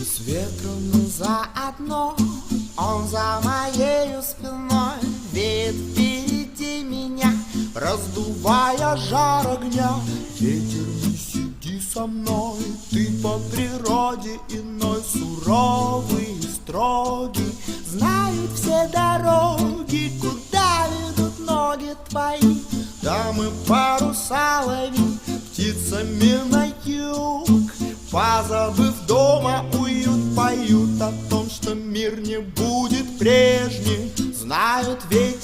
С ветром заодно, он за моею спиной веет впереди меня, раздувая жар огня. Ветер, не сиди со мной, ты по природе иной, суровый и строгий. Знают все дороги, куда ведут ноги твои. Да мы паруса ловим птицами на юг, позабыв дома уют, поют о том, что мир не будет прежним. Знают ветер